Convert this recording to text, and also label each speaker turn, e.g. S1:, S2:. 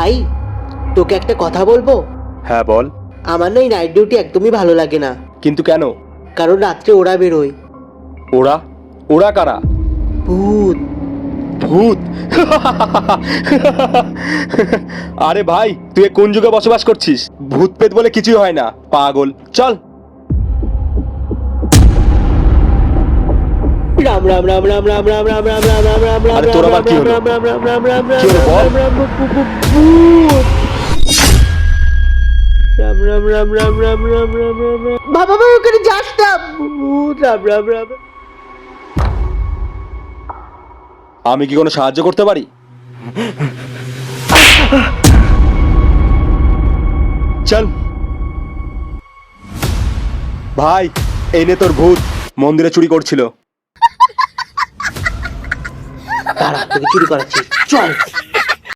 S1: ভাই, তোকে একটা কথা বলবো?
S2: হ্যাঁ বল।
S1: আমার না এই নাইট ডিউটি একদমই ভালো লাগে না।
S2: কিন্তু কেন?
S1: কারণ রাত্রে ওরা বেরোয়।
S2: ওরা? ওরা কারা?
S1: ভূত।
S2: ভূত? আরে ভাই, তুই কোন যুগে বসবাস করছিস? ভূত পেত বলে কিছুই হয় না, পাগল। চল।
S1: রাম রাম রাম রাম রাম রাম রাম রাম রাম রাম রাম রাম
S2: আরে তোর আবার কি হলো?
S1: রাম রাম রাম রাম রাম
S2: কি হলো বল?
S1: ভূত। রাম রাম রাম রাম রাম রাম রাম রাম রাম। বাবা ভাই ওখানে যাস না, ভূত। রাম রাম রাম।
S2: আমি কি কোনো সাহায্য করতে পারি? চল ভাই, এই নে তোর ভূত। মন্দিরে চুরি করছিল।
S1: তারা তোকে চুরি করাচ্ছি, চল।